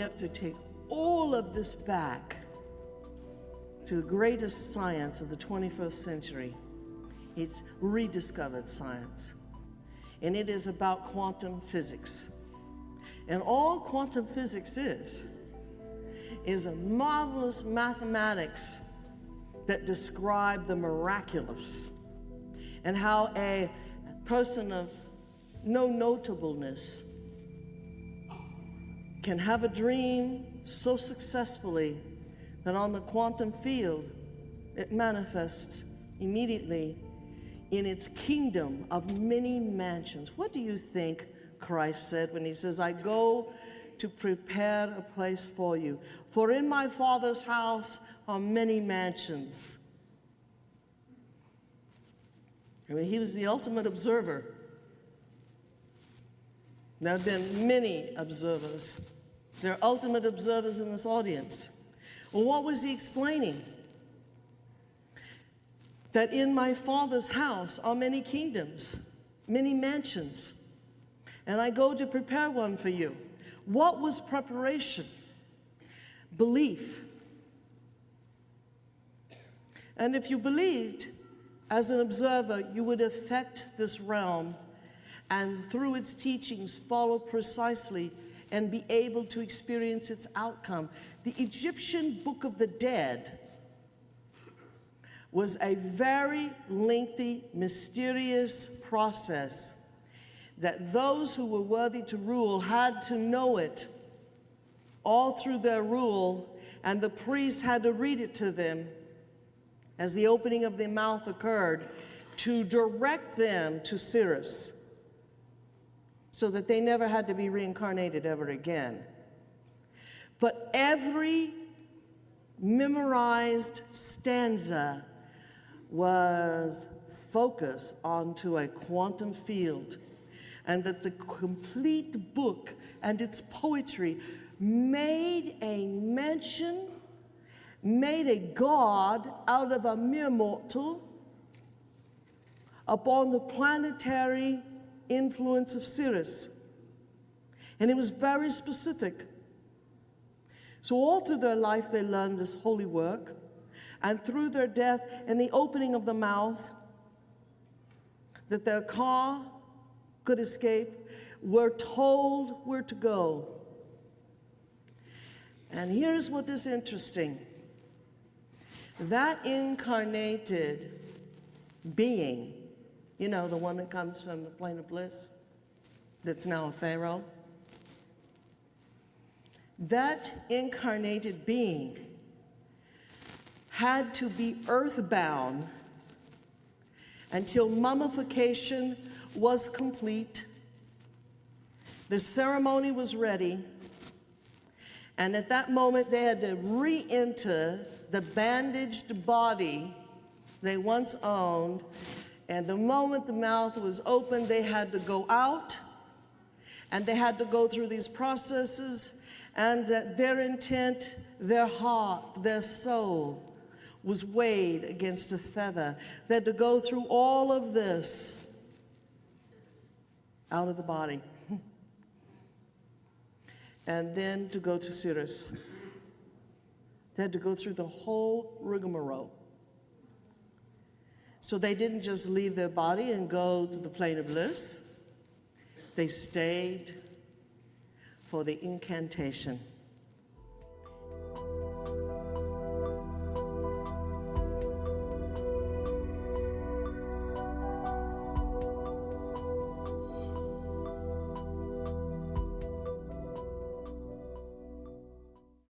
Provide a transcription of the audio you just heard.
have to take all of this back to the greatest science of the 21st century. It's rediscovered science. And it is about quantum physics. And all quantum physics is a marvelous mathematics that describe the miraculous and how a person of no notableness can have a dream so successfully that on the quantum field it manifests immediately in its kingdom of many mansions. What do you think Christ said when he says, I go to prepare a place for you? For in my Father's house are many mansions. I mean, he was the ultimate observer. There have been many observers. There are ultimate observers in this audience. Well, what was he explaining? That in my Father's house are many kingdoms, many mansions, and I go to prepare one for you. What was preparation? Belief. And if you believed, as an observer, you would affect this realm and through its teachings follow precisely and be able to experience its outcome. The Egyptian Book of the Dead was a very lengthy, mysterious process that those who were worthy to rule had to know it all through their rule, and the priests had to read it to them as the opening of their mouth occurred to direct them to Sirius so that they never had to be reincarnated ever again. But every memorized stanza was focused onto a quantum field, and that the complete book and its poetry made a mention, made a god out of a mere mortal upon the planetary influence of Sirius. And it was very specific. So all through their life they learned this holy work, and through their death and the opening of the mouth, that their car could escape, were told where to go. And here's what is interesting. That incarnated being, you know, the one that comes from the plane of bliss, that's now a pharaoh, that incarnated being had to be earthbound until mummification was complete, the ceremony was ready, and at that moment they had to re-enter the bandaged body they once owned, and the moment the mouth was open, they had to go out, and they had to go through these processes, and that their intent, their heart, their soul was weighed against a feather. They had to go through all of this out of the body. And then to go to Sirius. They had to go through the whole rigmarole. So they didn't just leave their body and go to the plane of bliss. They stayed for the incantation.